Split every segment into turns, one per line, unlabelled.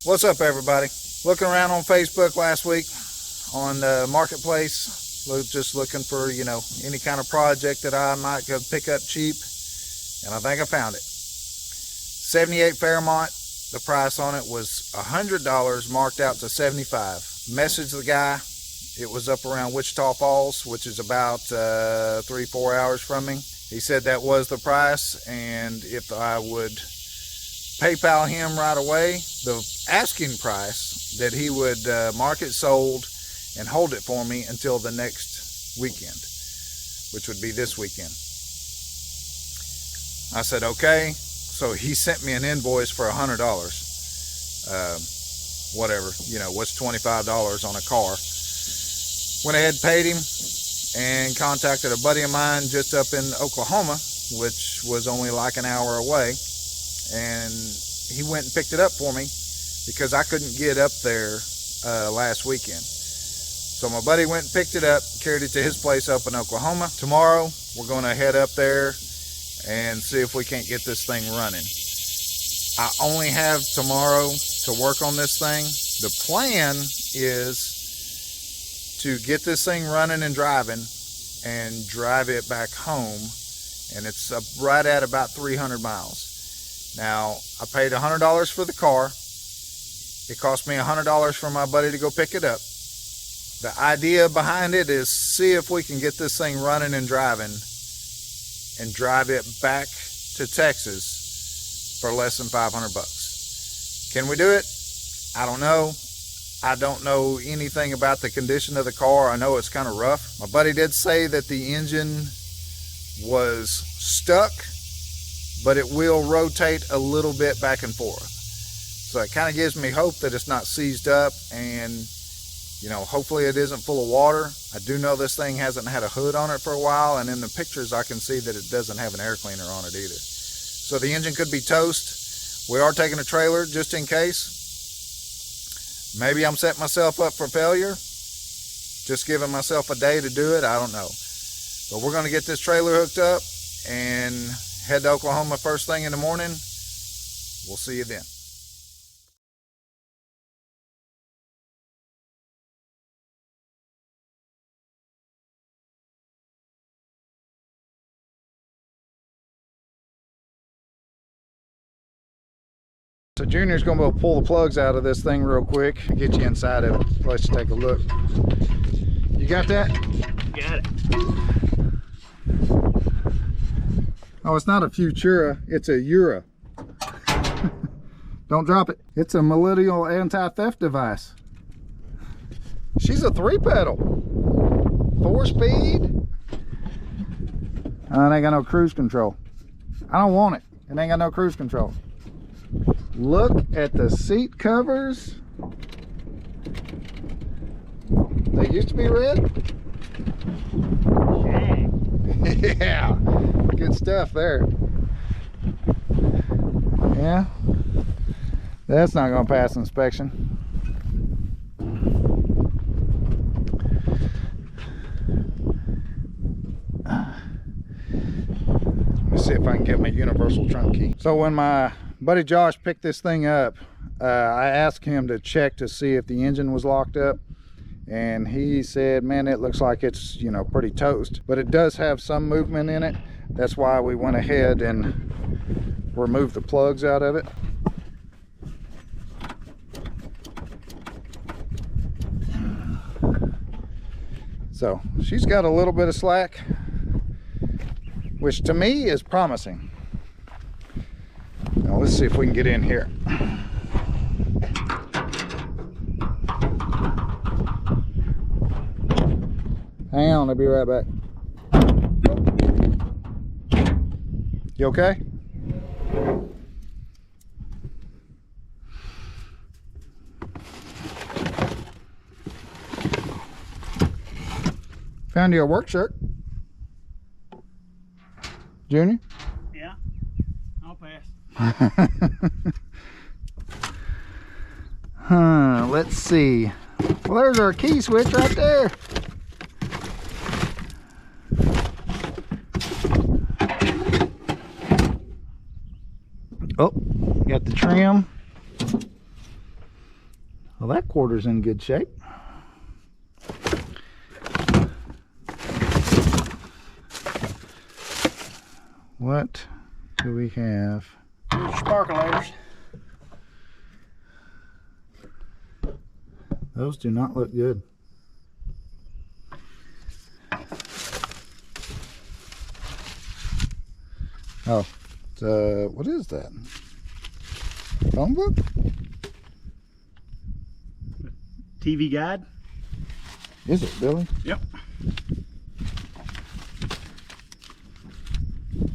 What's up, everybody? Looking around on Facebook last week on the marketplace, just looking for, any kind of project that I might go pick up cheap, and I think I found it. 78 Fairmont. The price on it was $100, marked out to $75. Messaged the guy. It was up around Wichita Falls, which is about 3-4 hours from me. He said that was the price, and if I would PayPal him right away, the asking price, that he would mark it sold and hold it for me until the next weekend, which would be this weekend. I said, okay. So he sent me an invoice for $100. Whatever, what's $25 on a car. Went ahead and paid him and contacted a buddy of mine just up in Oklahoma, which was only like an hour away. And he went and picked it up for me because I couldn't get up there last weekend. So my buddy went and picked it up, carried it to his place up in Oklahoma. Tomorrow, we're going to head up there and see if we can't get this thing running. I only have tomorrow to work on this thing. The plan is to get this thing running and driving and drive it back home. And it's right at about 300 miles. Now, I paid $100 for the car. It cost me $100 for my buddy to go pick it up. The idea behind it is see if we can get this thing running and driving and drive it back to Texas for less than 500 bucks. Can we do it? I don't know. I don't know anything about the condition of the car. I know it's kind of rough. My buddy did say that the engine was stuck, but it will rotate a little bit back and forth. So it kind of gives me hope that it's not seized up, and hopefully it isn't full of water. I do know this thing hasn't had a hood on it for a while, and in the pictures I can see that it doesn't have an air cleaner on it either. So the engine could be toast. We are taking a trailer just in case. Maybe I'm setting myself up for failure, just giving myself a day to do it. I don't know. But we're going to get this trailer hooked up and head to Oklahoma first thing in the morning. We'll see you then. So Junior's going to pull the plugs out of this thing real quick, get you inside of it. Let's take a look. You got that?
Got it.
Oh, it's not a Futura, it's a Ura. Don't drop it. It's a millennial anti-theft device. She's a 3-pedal. 4-speed. It ain't got no cruise control. I don't want it. It ain't got no cruise control. Look at the seat covers. They used to be red. Yeah, good stuff there. Yeah, that's not going to pass inspection. Let's see if I can get my universal trunk key. So when my buddy Josh picked this thing up, I asked him to check to see if the engine was locked up, and he said, man, it looks like it's pretty toast, but it does have some movement in it. That's why we went ahead and removed the plugs out of it. So she's got a little bit of slack, which to me is promising. Now let's see if we can get in here. Hang on, I'll be right back. You okay? Found you a work shirt. Junior?
Yeah, I'll pass.
Let's see. Well, there's our key switch right there. Oh, got the trim.
Well, that quarter's in good shape. What do we have?
Sparklers.
Those do not look good. Oh, what is that? Phone book?
TV guide.
Is it, Billy?
Yep.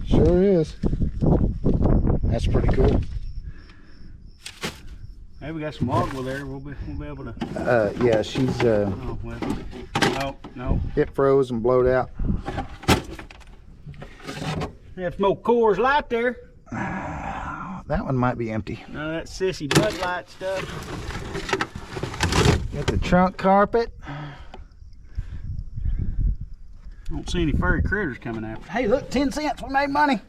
Sure is. That's pretty cool.
Hey, we got some Ogwa there. We'll be able to.
Yeah, she's
Oh well. No.
it froze and blowed out.
We have some old Coors Light there.
That one might be empty.
None of that sissy Bud Light stuff.
Got the trunk carpet.
Don't see any furry critters coming after. Hey, look, 10 cents. We made money.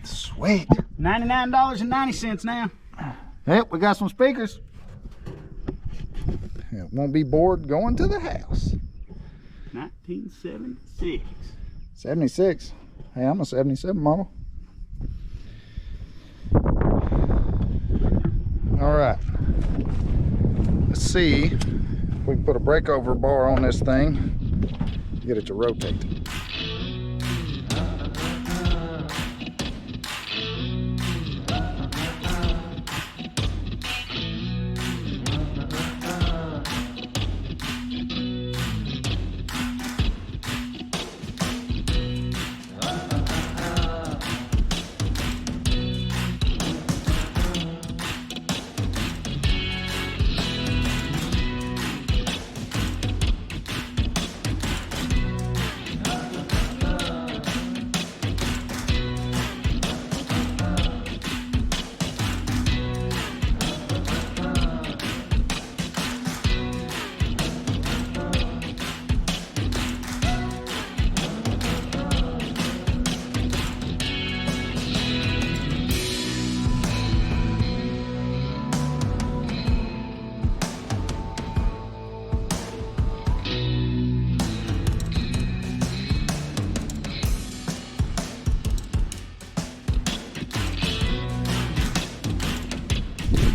Sweet.
$99.90 now.
Yep, we got some speakers. It won't be bored going to the house.
1976.
76. Hey, I'm a 77 model. All right. Let's see if we can put a breakover bar on this thing. Get it to rotate.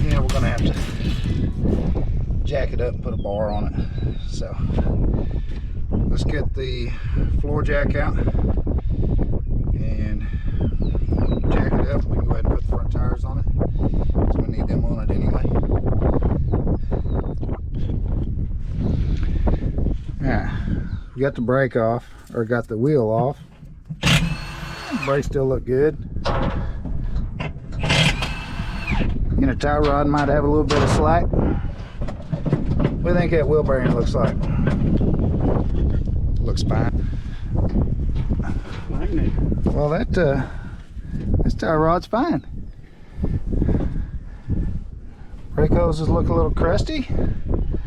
Yeah, we're gonna have to jack it up and put a bar on it. So let's get the floor jack out and jack it up. We can go ahead and put the front tires on it, so we need them on it anyway. Yeah, we got the brake off, or got the wheel off. Brakes still look good. Inner tie rod might have a little bit of slack. What do you think that wheel bearing looks like? Looks fine. Well, this tie rod's fine. Brake hoses look a little crusty.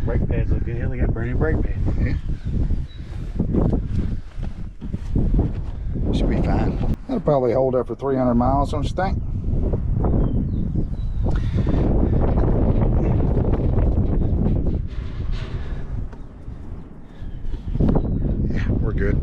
Brake pads look good. Hell, they got brand new brake pads.
Yeah. Should be fine. That'll probably hold up for 300 miles, don't you think? Yeah, we're good.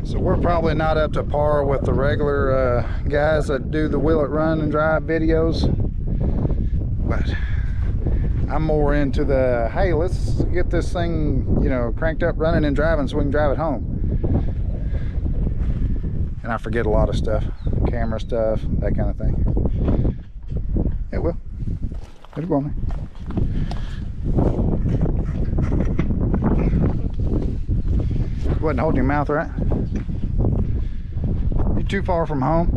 So we're probably not up to par with the regular guys that do the Will It Run and Drive videos, but I'm more into the, hey, let's get this thing, you know, cranked up, running and driving so we can drive it home. And I forget a lot of stuff, camera stuff, that kind of thing. Yeah, well, it'll go on there. You wasn't holding your mouth right. You're too far from home.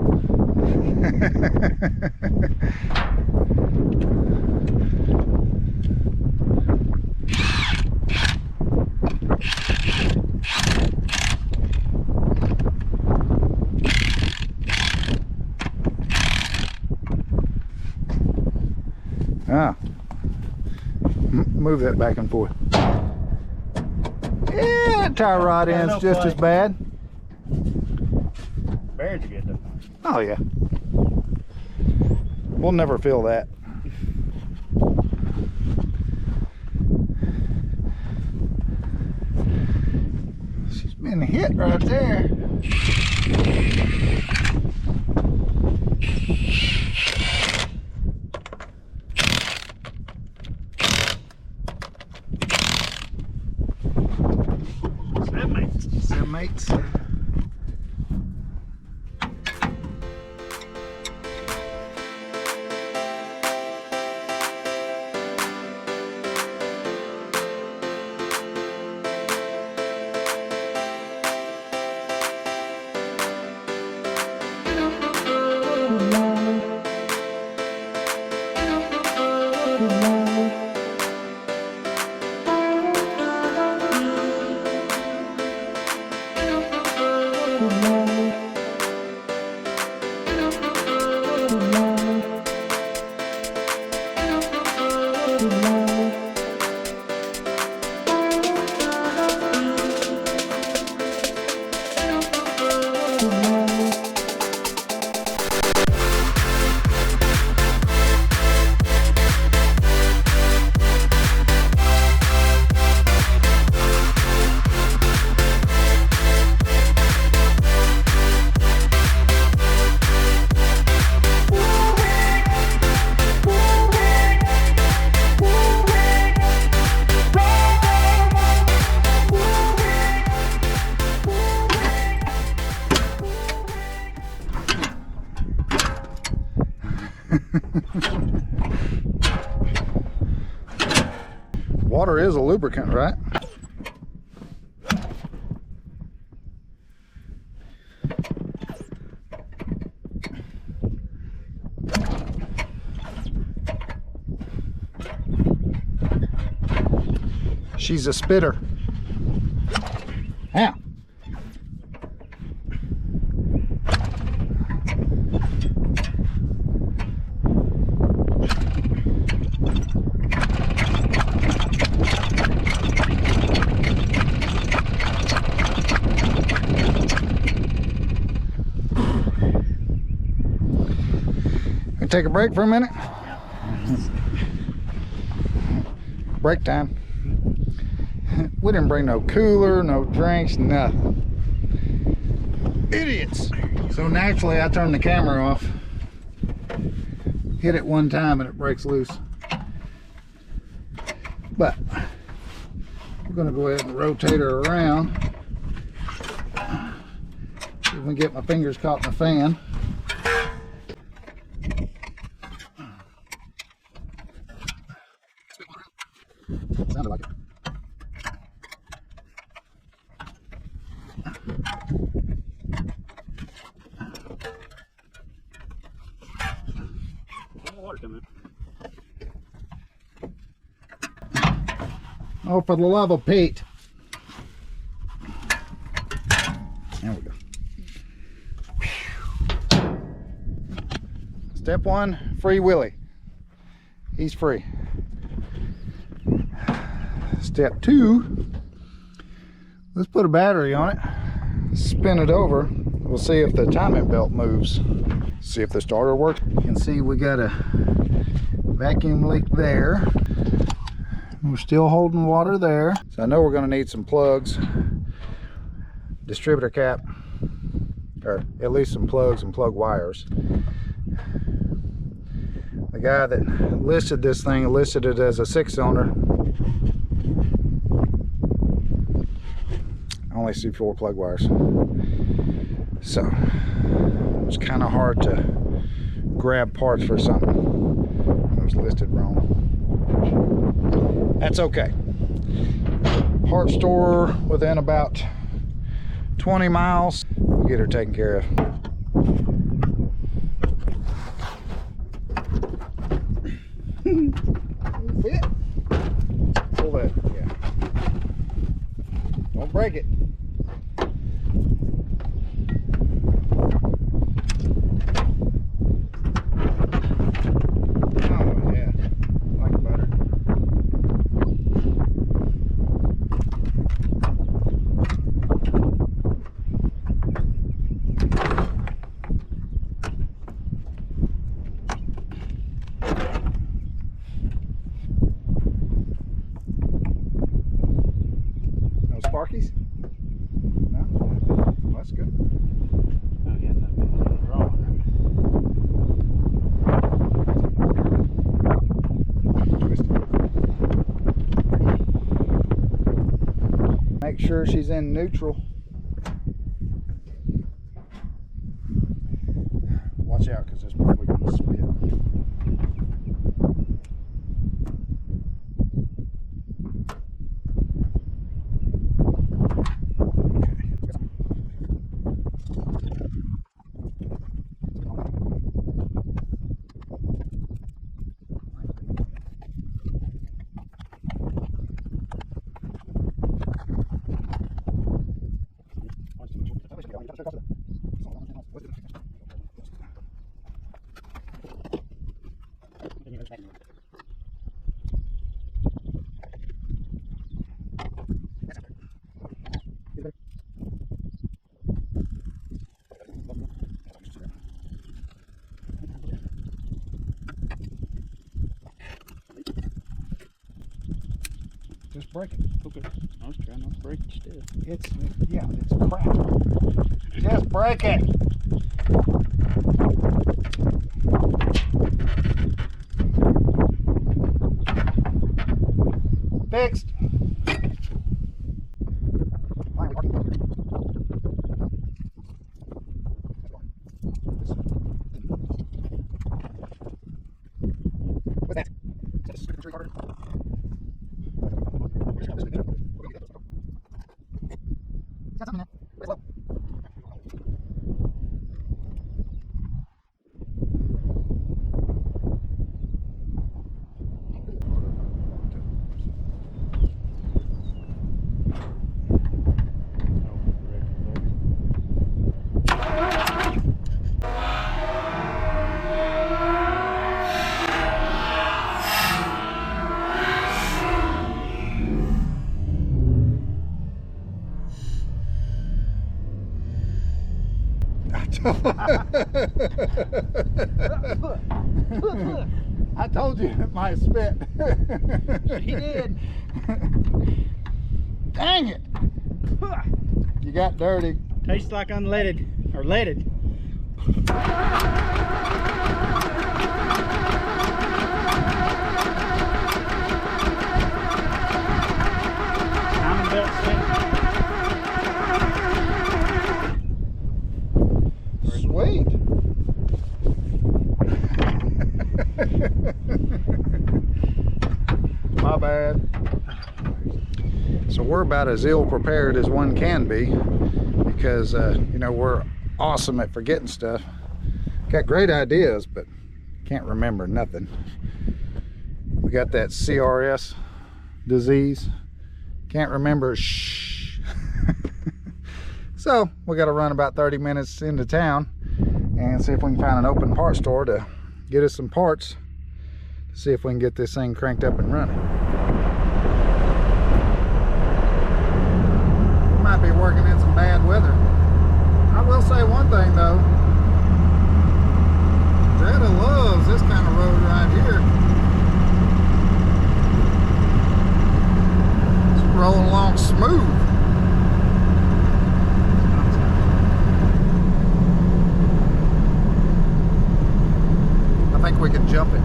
Ah, Move that back and forth. Yeah, that tie rod end's just as bad.
Bearings are good though.
Oh yeah. We'll never feel that. She's been hit right there. Seven mates. Water is a lubricant, right? She's a spitter. Yeah. Take a break for a minute. Break time. We didn't bring no cooler, no drinks, nothing. Idiots. So naturally I turned the camera off. Hit it one time and it breaks loose. But we're gonna go ahead and rotate her around. See if we can get my fingers caught in the fan. Sounded like it.
Water coming.
Oh, for the love of Pete. There we go. Step one, free Willie. He's free. Step two, let's put a battery on it, spin it over. We'll see if the timing belt moves. See if the starter works. You can see we got a vacuum leak there. We're still holding water there. So I know we're going to need some plugs, distributor cap, or at least some plugs and plug wires. The guy that listed this thing listed it as a 6-cylinder. I only see 4 plug wires. So it's kind of hard to grab parts for something. It was listed wrong. That's okay. Part store within about 20 miles. We'll get her taken care of. Fit. Pull that, yeah. Don't break it. Oh yeah, like butter. sure she's in neutral. Watch out, because it's probably going to spit. Just break it.
Okay. I was trying not to break it still.
It's crap. Just break it. Fixed. What's that? Is that a tree carburetor? Got something in there. Where's low? I told you it might spit.
He did.
Dang it! You got dirty.
Tastes like unleaded or leaded. Timing belt set.
Sweet. My bad. So we're about as ill prepared as one can be, because you know, we're awesome at forgetting stuff. Got great ideas, but can't remember nothing. We got that CRS disease. Can't remember shh. So we got to run about 30 minutes into town and see if we can find an open parts store to get us some parts to see if we can get this thing cranked up and running. We might be working in some bad weather. I will say one thing though, Greta loves this kind of road right here. It's rolling along smooth. I think we can jump it.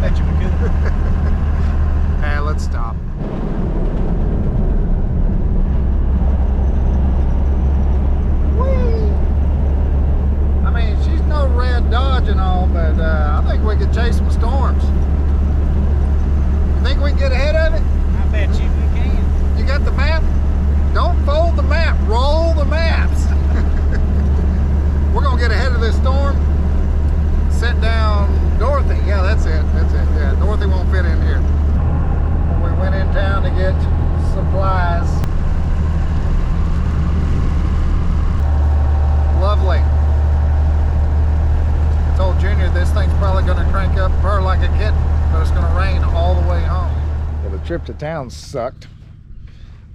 Bet you we could.
Hey, let's stop. Whee! I mean, she's no red Dodge and all, but I think we could chase some storms. You think we can get ahead of it?
I bet you we can.
You got the map? Don't fold the map, roll the maps. We're gonna get ahead of this storm. Set down Dorothy. Yeah, that's it. That's it. Yeah, Dorothy won't fit in here. We went in town to get supplies. Lovely. I told Junior this thing's probably going to crank up, purr like a kitten, but it's going to rain all the way home. Well, the trip to town sucked.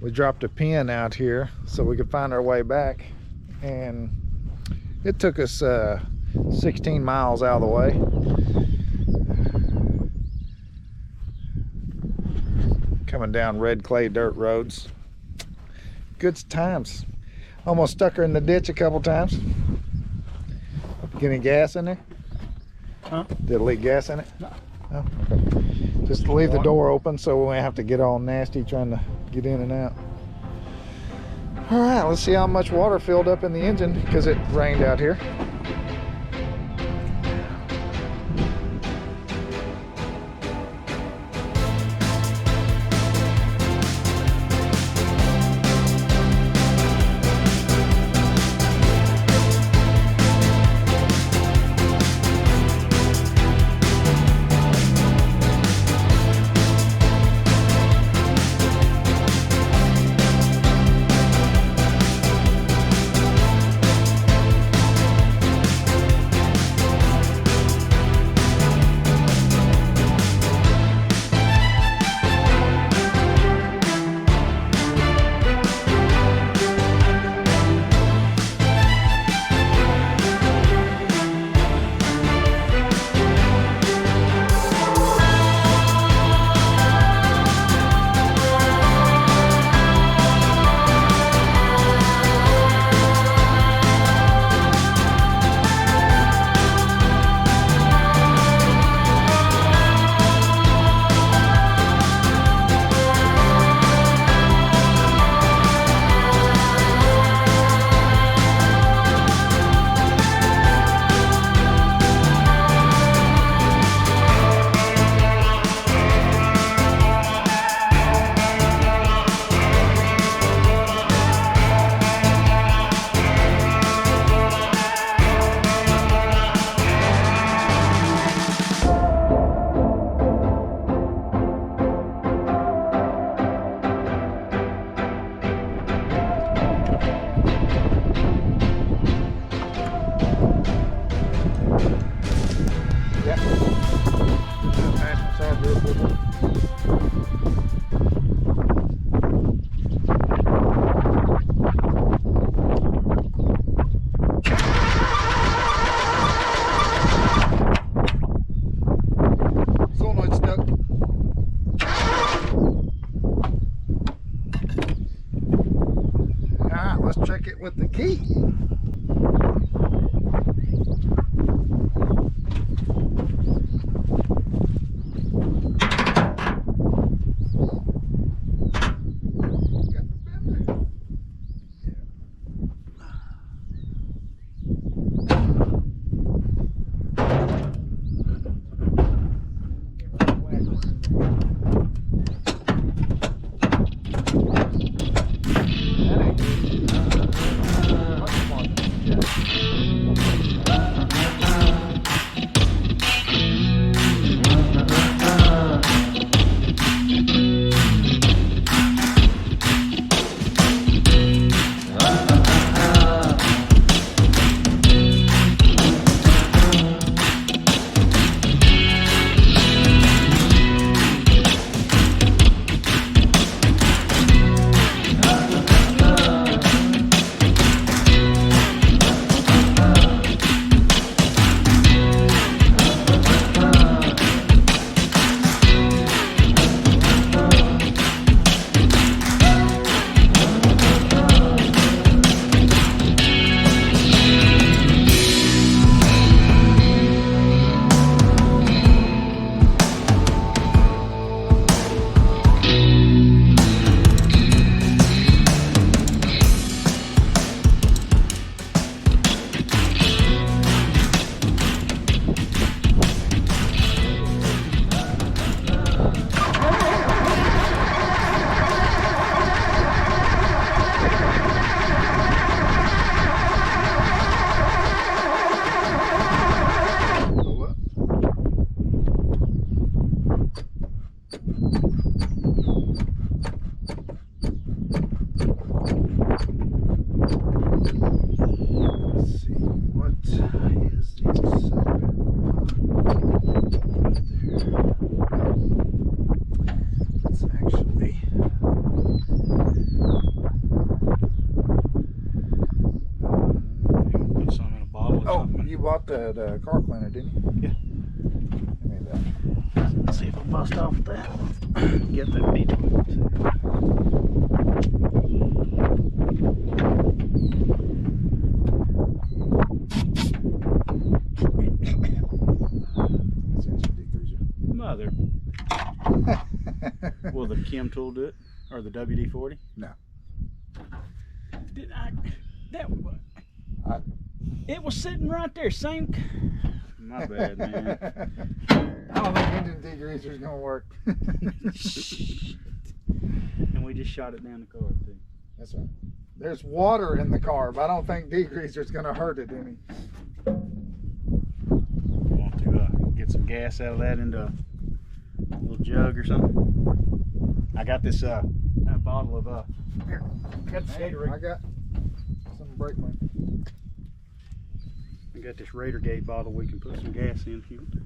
We dropped a pin out here so we could find our way back, and it took us 16 miles out of the way. Coming down red clay dirt roads. Good times. Almost stuck her in the ditch a couple times. Get any gas in there?
Huh?
Did it leak gas in it?
No.
Oh, okay. Just leave the door open so we won't have to get all nasty trying to
get in and out. All right, let's see how much water filled up in the engine because it rained out here. Check it with the key. Bought that car cleaner, didn't you?
Yeah.
Give me that.
Let's see if I bust off that. Get that beach. Mother. Will the chem tool do it? Or the WD-40?
No.
Did I? That was.
I-
It was sitting right there. Same. My bad, man.
I don't think engine degreaser is gonna work.
And we just shot it down the car too.
That's right. There's water in the car, but I don't think degreaser is gonna hurt it any.
Want to get some gas out of that into a little jug or something? I got this a bottle of here. I got the Gatorade.
I got some brake money.
I got this Raider Gate bottle we can put some gas in if you want to.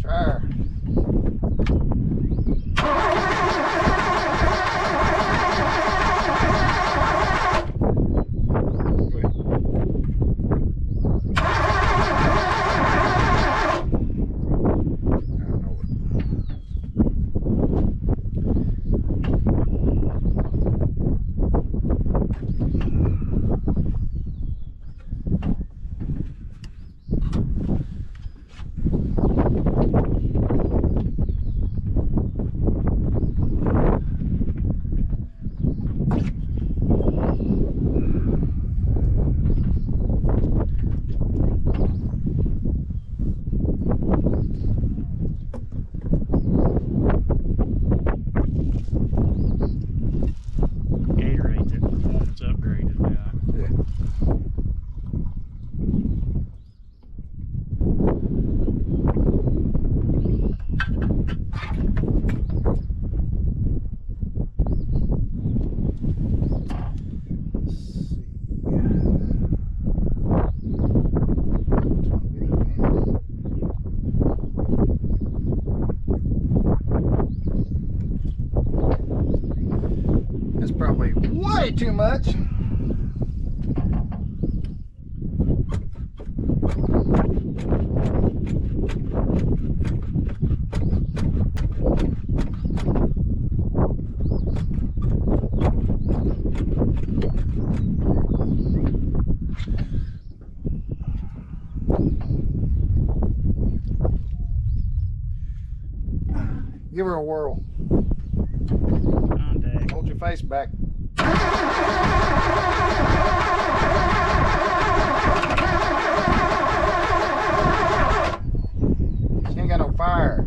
Try her.
Gatorade's at performance upgraded now.
Yeah. That's probably way too much. Give her a whirl.
Contact.
Hold your face back. She ain't got no fire.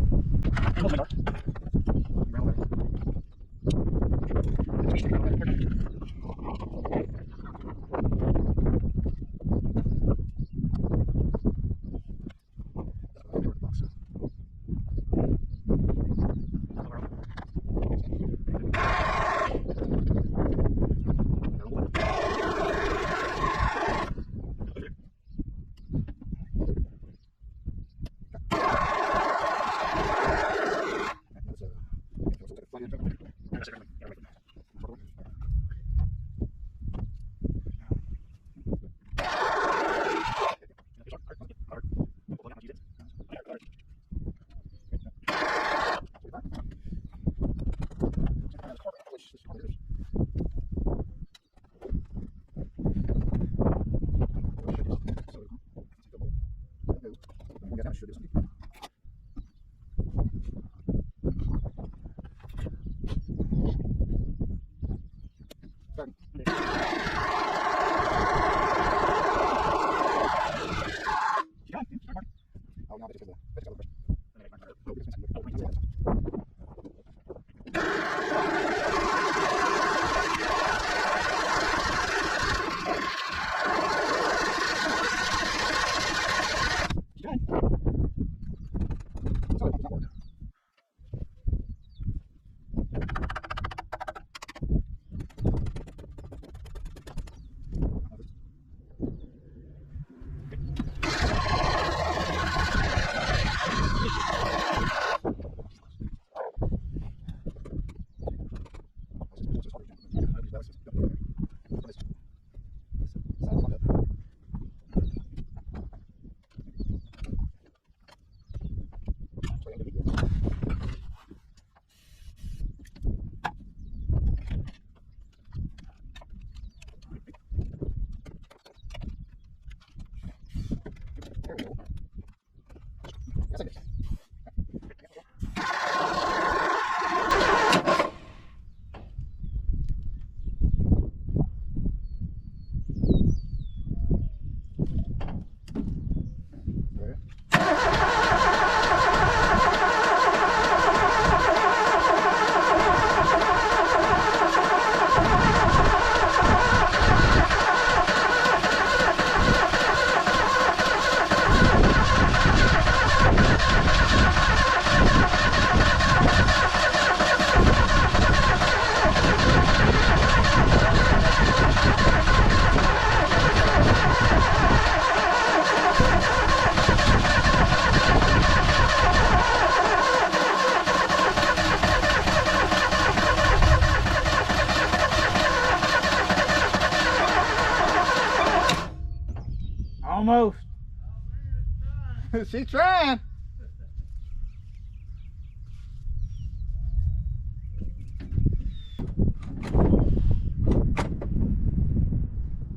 She's trying.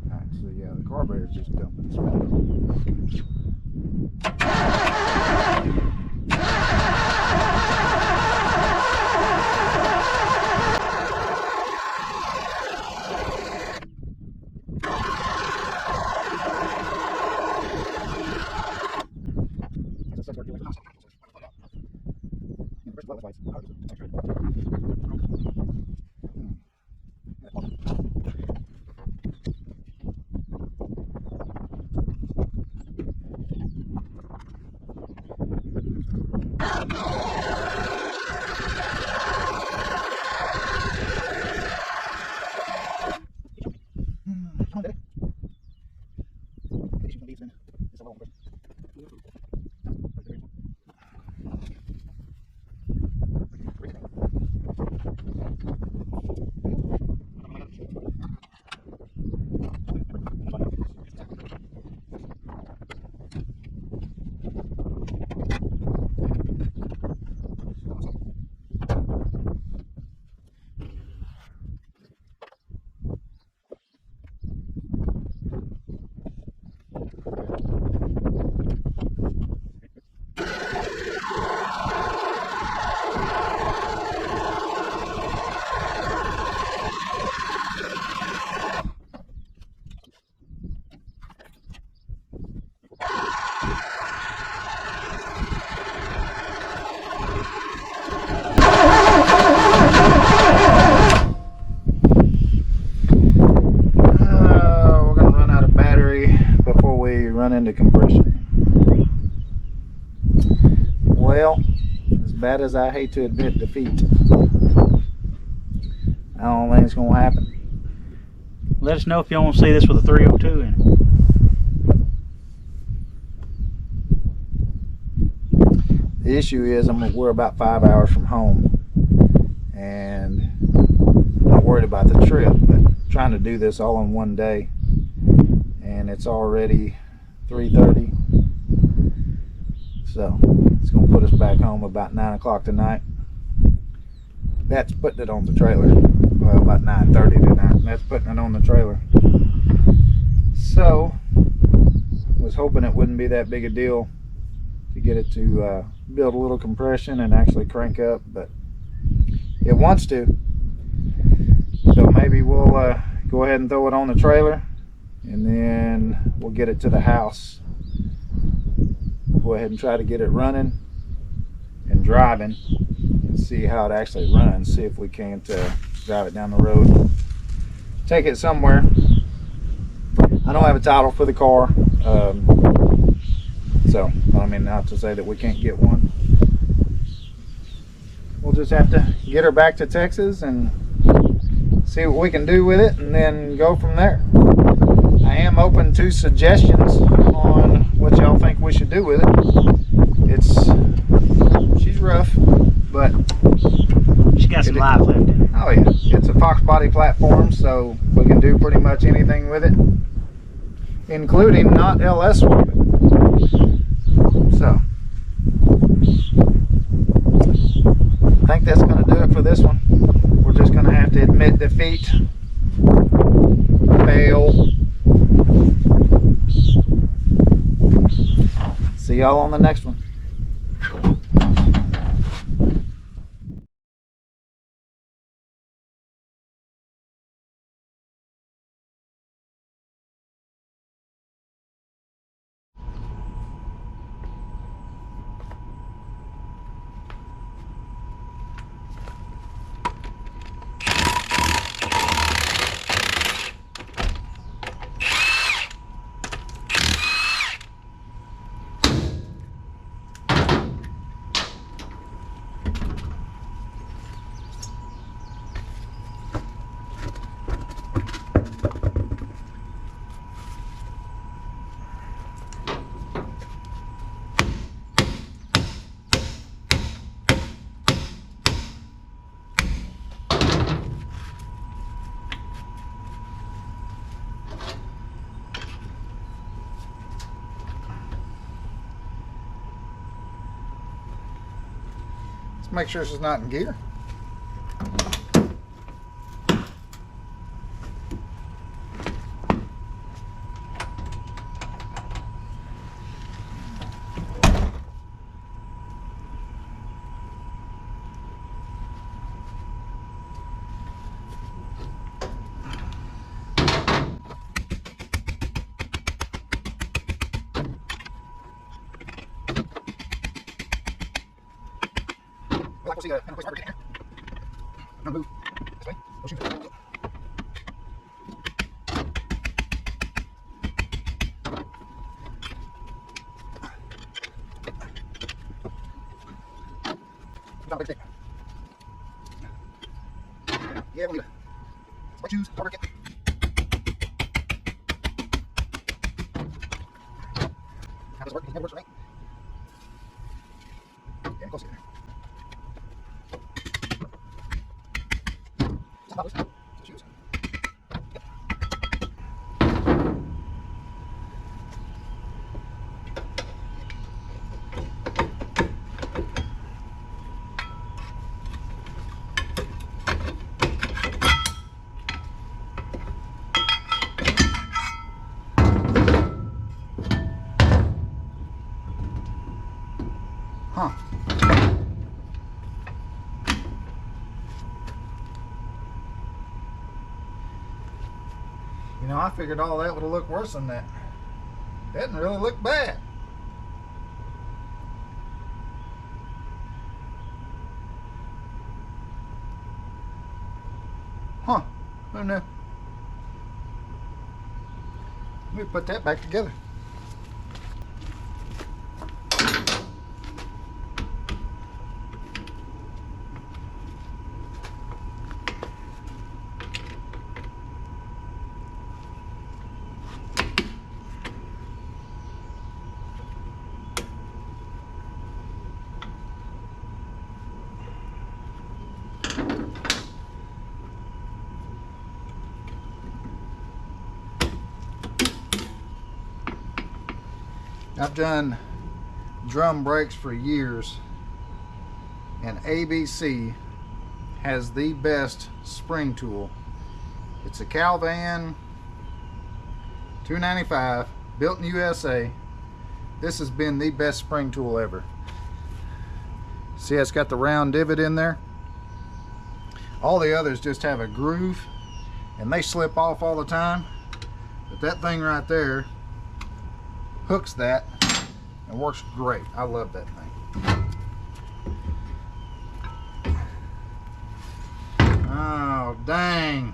Alright, so yeah, the carburetor's just dumping smoke. Run into compression. Well, as bad as I hate to admit defeat, I don't think it's going to happen.
Let us know if you want to see this with a 302 in it.
The issue is we're about 5 hours from home, and I'm not worried about the trip, but trying to do this all in one day, and it's already 3:30, so it's going to put us back home about 9 o'clock tonight. That's putting it on the trailer. Well, about 9:30 tonight. That's putting it on the trailer. So, was hoping it wouldn't be that big a deal to get it to build a little compression and actually crank up, but it wants to. So maybe we'll go ahead and throw it on the trailer, and then we'll get it to the house. We'll go ahead and try to get it running and driving and see how it actually runs. See if we can't drive it down the road, take it somewhere. I don't have a title for the car, so I mean, not to say that we can't get one. We'll just have to get her back to Texas and see what we can do with it, and then go from there. I am open to suggestions on what y'all think we should do with it. She's rough, but
She's got some life left in it.
oh yeah, it's a Fox body platform, so we can do pretty much anything with it, including not LS swap it. So I think that's going to do it for this one. We're just going to have to admit defeat, fail. See y'all on the next one.
Let's make sure this is not in gear. We'll see a place to here. No move. This way. We'll shoot it. Not a big stick. Yeah, we'll leave it. Let's choose harder kit. How does it work? It never works for me. Yeah, close here. Choose. Yep. Huh. You know, I figured all that would have looked worse than that. Doesn't really look bad. Huh. Who knew? Let me put that back together. I've done drum brakes for years, and ABC has the best spring tool. It's a Calvan 295, built in USA. This has been the best spring tool ever. See, it's got the round divot in there. All the others just have a groove and they slip off all the time, but that thing right there hooks that and works great. I love that thing. Oh, dang.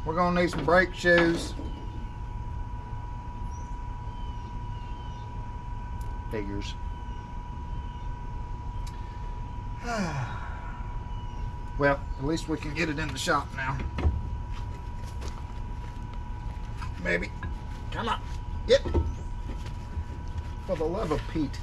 We're gonna need some brake shoes. Figures. Well, at least we can get it in the shop now. Maybe. Come on. Yep. For the love of Pete.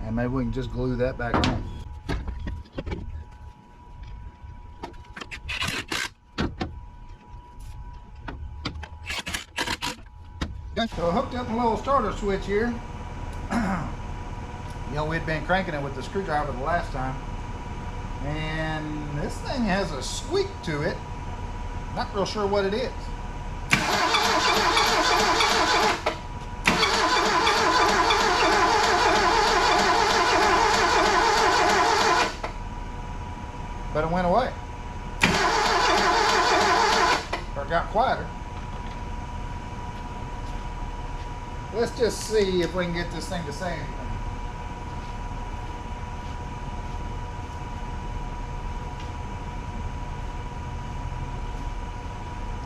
And maybe we can just glue that back on. Okay, so I hooked up a little starter switch here. You know, we'd been cranking it with the screwdriver the last time. And this thing has a squeak to it. Not real sure what it is. But it went away. Or it got quieter. Let's just see if we can get this thing to say anything.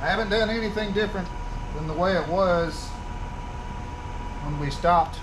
I haven't done anything different than the way it was when we stopped.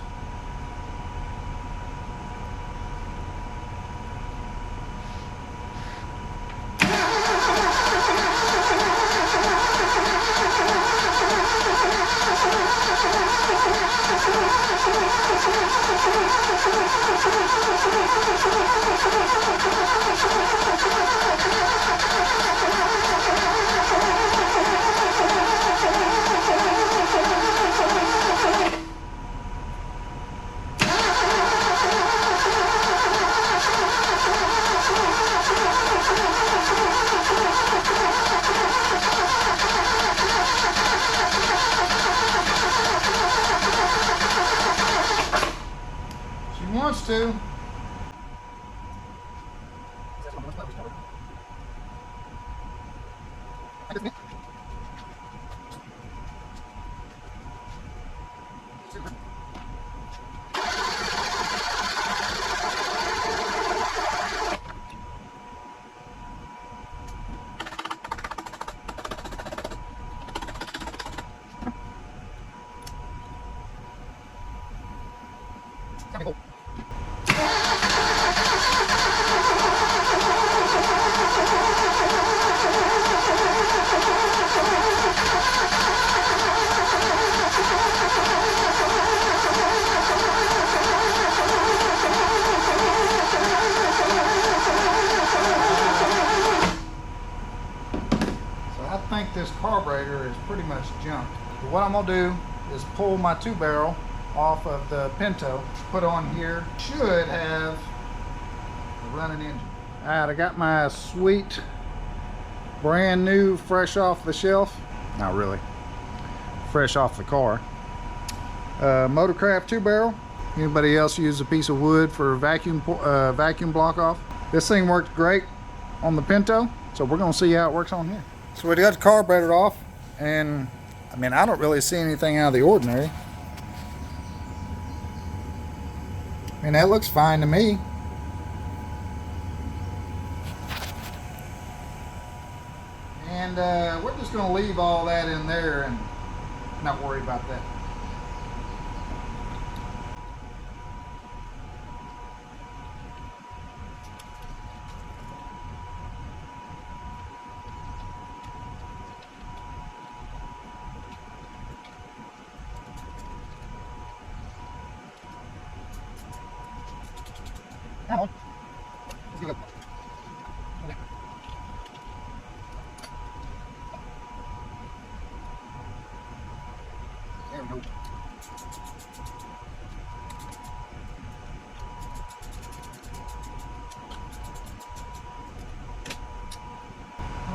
Wants to. I think this carburetor is pretty much junk. But what I'm gonna do is pull my 2-barrel off of the Pinto, put on here. Should have a running engine. All right, I got my sweet, brand new, fresh off the shelf. Not really, fresh off the car. Motorcraft 2-barrel. Anybody else use a piece of wood for vacuum block off? This thing worked great on the Pinto, so we're gonna see how it works on here. So we got the carburetor off, and I mean, I don't really see anything out of the ordinary. I mean, that looks fine to me. And we're just gonna leave all that in there and not worry about that. Come on. Let's give it. Okay. There we go.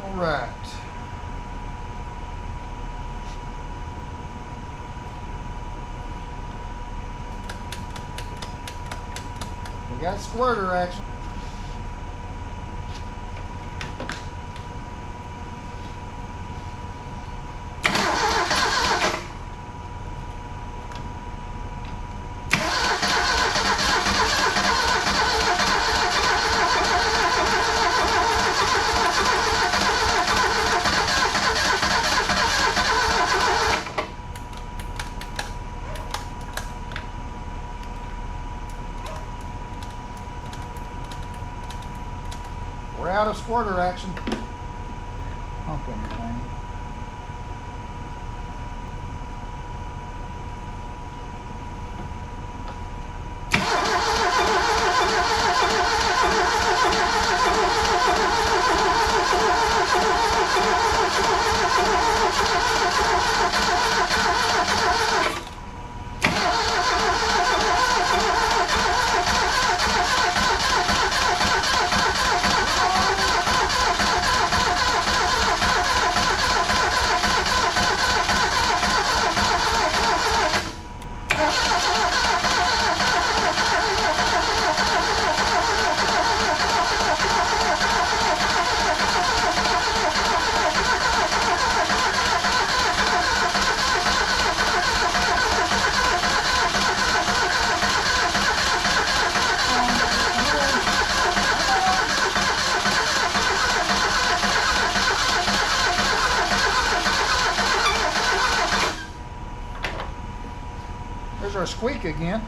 All right. We got squirter action. We're out of squirter action. Pumping thing.
a squeak again.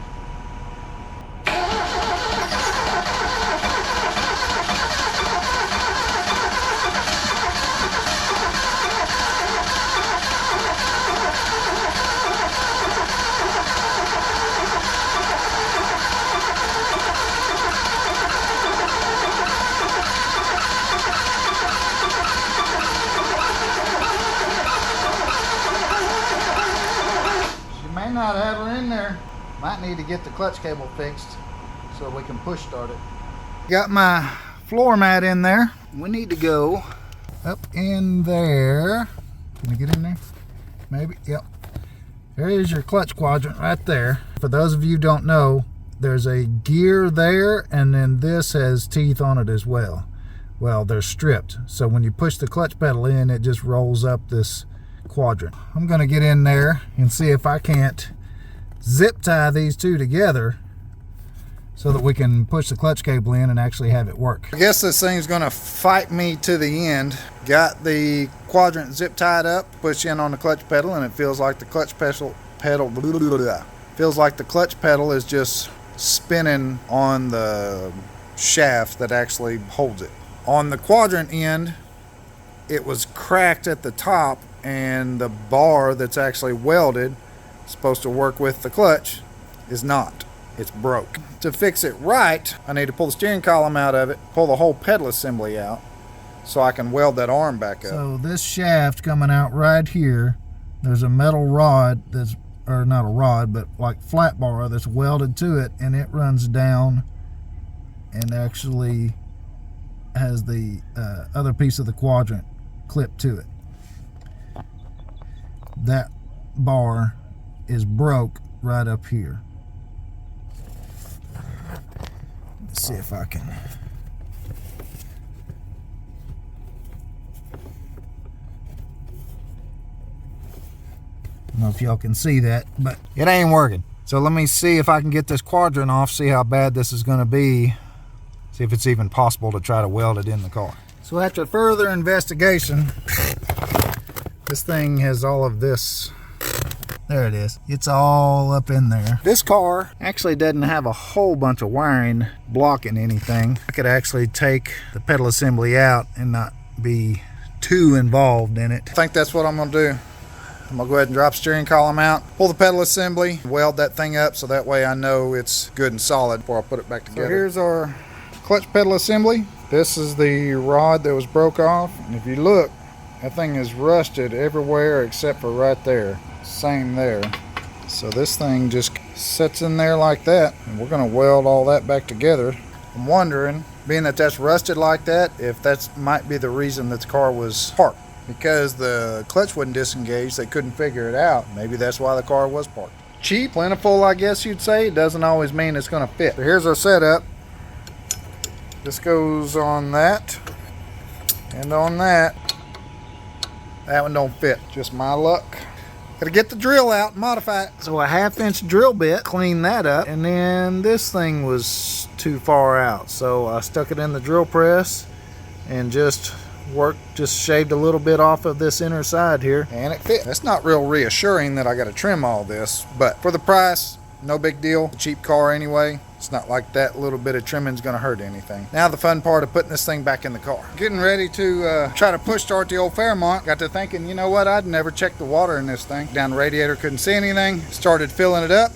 Not have her in there. Might need to get the clutch cable fixed so we can push start it. Got my floor mat in there. We need to go up in there. Can I get in there? Maybe. Yep. There is your clutch quadrant right there. For those of you who don't know, there's a gear there, and then this has teeth on it as well. Well, they're stripped, so when you push the clutch pedal in, it just rolls up this quadrant. I'm going to get in there and see if I can't zip tie these two together so that we can push the clutch cable in and actually have it work. I guess this thing's going to fight me to the end. Got the quadrant zip tied up, push in on the clutch pedal, and it feels like the clutch pedal feels like the clutch pedal is just spinning on the shaft that actually holds it. On the quadrant end, it was cracked at the top, and the bar that's actually welded, supposed to work with the clutch, is not. It's broke. To fix it right, I need to pull the steering column out of it, pull the whole pedal assembly out, so I can weld that arm back up. So this shaft coming out right here, there's a metal rod that's, or not a rod, but like flat bar that's welded to it, and it runs down and actually has the other piece of the quadrant clipped to it. That bar is broke right up here. Let's see if I can. I don't know if y'all can see that, but it ain't working. So let me see if I can get this quadrant off, see how bad this is going to be, see if it's even possible to try to weld it in the car. So after further investigation, this thing has all of this. There it is. It's all up in there. This car actually doesn't have a whole bunch of wiring blocking anything. I could actually take the pedal assembly out and not be too involved in it. I think that's what I'm going to do. I'm going to go ahead and drop the steering column out, pull the pedal assembly, weld that thing up so that way I know it's good and solid before I put it back together. So here's our clutch pedal assembly. This is the rod that was broke off. And if you look, that thing is rusted everywhere except for right there. Same there. So this thing just sits in there like that, and we're going to weld all that back together. I'm wondering, being that that's rusted like that, if that might be the reason that the car was parked. Because the clutch wouldn't disengage, they couldn't figure it out. Maybe that's why the car was parked. Cheap, plentiful, I guess you'd say. It doesn't always mean it's going to fit. So here's our setup. This goes on that and on that. That one don't fit. Just my luck. Gotta get the drill out and modify it. So a 1/2-inch drill bit, clean that up, and then this thing was too far out. So I stuck it in the drill press and just shaved a little bit off of this inner side here, and it fit. That's not real reassuring that I gotta trim all this, but for the price, no big deal. A cheap car anyway. It's not like that little bit of trimming is gonna hurt anything. Now the fun part of putting this thing back in the car. Getting ready to try to push start the old Fairmont. Got to thinking, you know what, I'd never checked the water in this thing. Down the radiator, couldn't see anything. Started filling it up.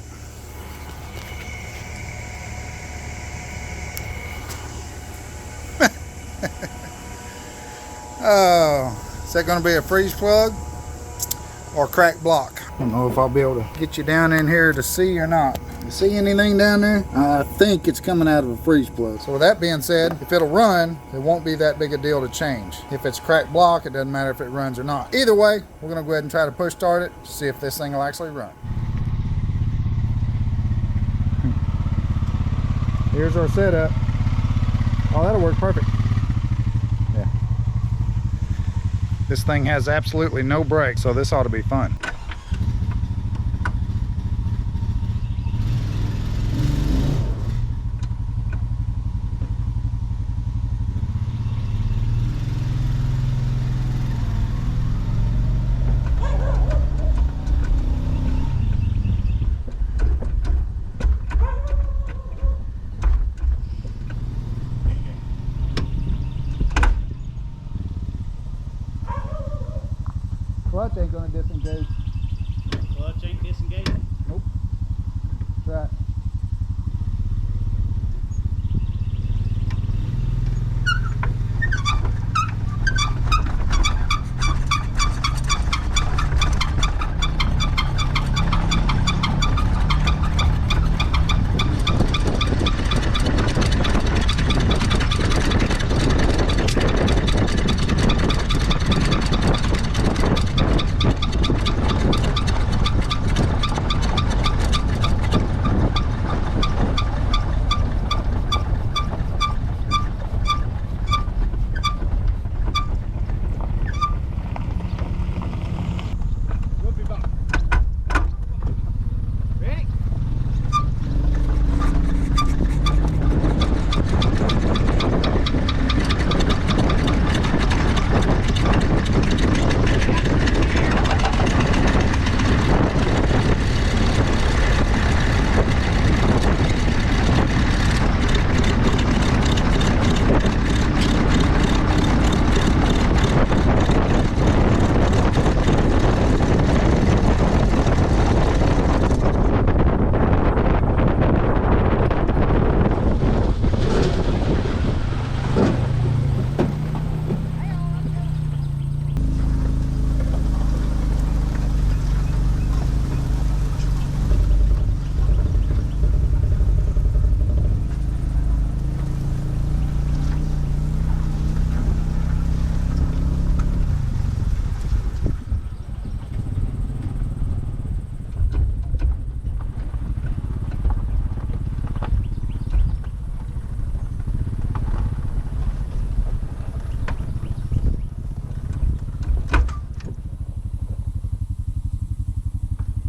Oh, is that gonna be a freeze plug or cracked block? I don't know if I'll be able to get you down in here to see or not. You see anything down there? I think it's coming out of a freeze plug. So with that being said, if it'll run, it won't be that big a deal to change. If it's cracked block, it doesn't matter if it runs or not. Either way, we're gonna go ahead and try to push start it to see if this thing will actually run. Here's our setup. Oh, that'll work perfect. Yeah. This thing has absolutely no brakes, so this ought to be fun.
Clutch ain't gonna disengage.
Clutch ain't disengaging.
Nope. Try it.
Whoopie bump. Ready?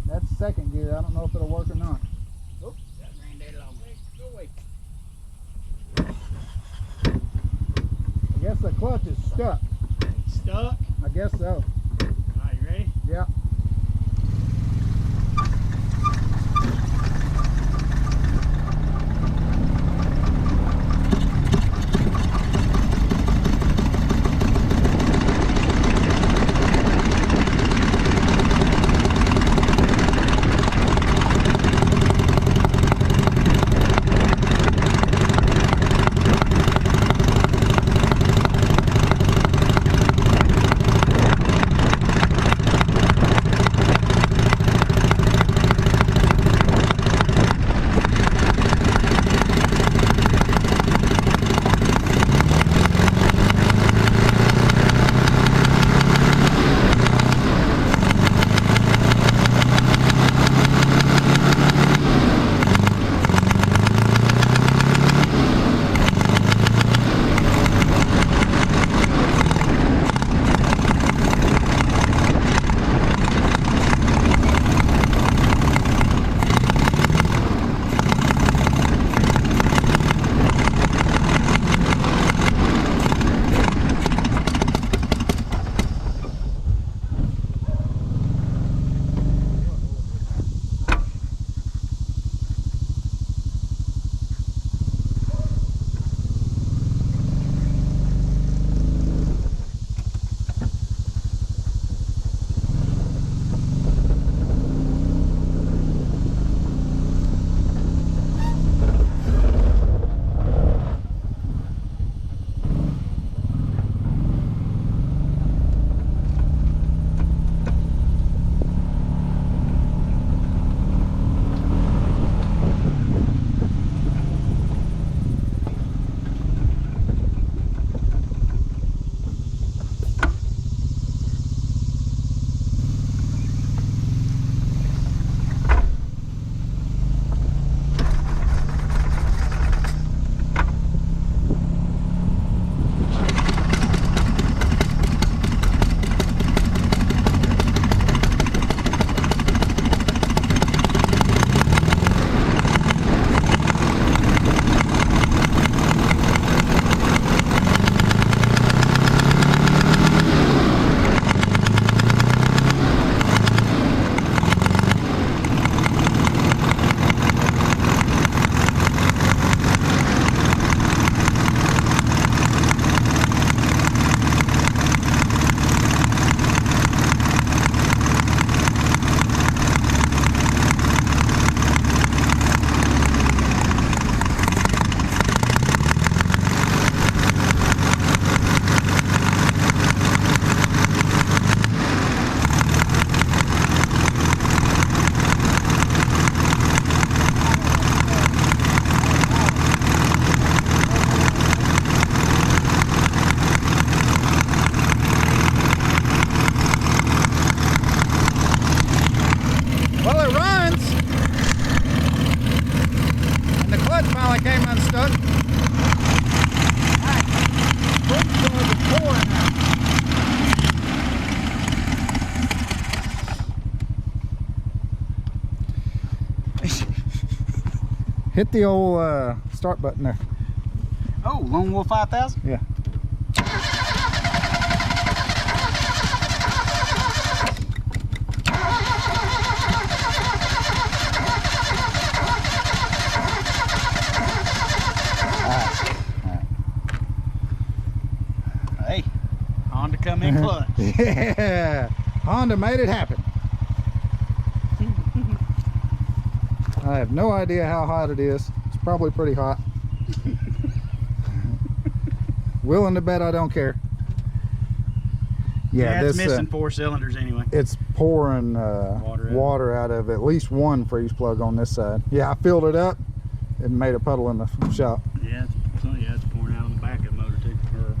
That's second gear. I don't know if it'll work or not.
Oh, that ran that long. Go away.
I guess the clutch is stuck.
Stuck.
I guess so.
Alright, you ready?
Yeah.
Hit the old start button there.
Oh, Lone Wolf 5000?
Yeah.
Hey, Honda come in clutch.
Yeah, Honda made it happen. I have no idea how hot it is. It's probably pretty hot. Willing to bet I don't care.
Yeah, it's
this
missing 4 cylinders anyway.
it's pouring water out of at least one freeze plug on this side. Yeah, I filled it up and made a puddle in the shop.
Yeah, it's pouring out on the back of the motor too.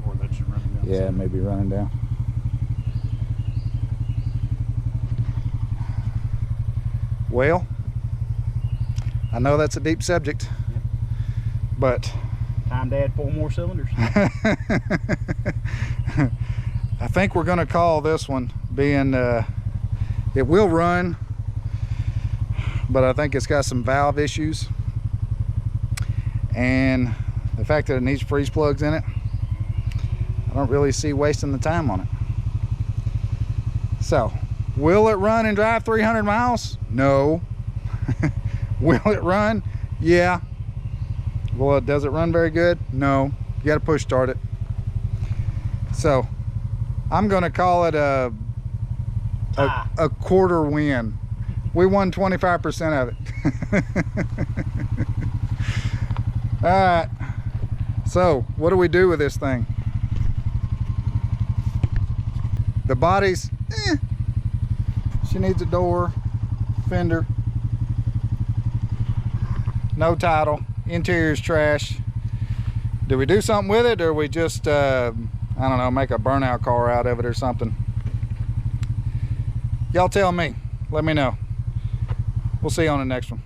Or that's just running down.
Yeah, maybe running down. Well, I know that's a deep subject, but
Time to add 4 more cylinders.
I think we're going to call this one, being it will run, but I think it's got some valve issues, and the fact that it needs freeze plugs in it, I don't really see wasting the time on it. So, will it run and drive 300 miles? No. Will it run? Yeah. Well, does it run very good? No. You got to push start it. So, I'm going to call it a quarter win. We won 25% of it. All right. So, what do we do with this thing? The body's, she needs a door, fender, no title, interior's trash. Do we do something with it, or we just, I don't know, make a burnout car out of it or something? Y'all tell me. Let me know. We'll see you on the next one.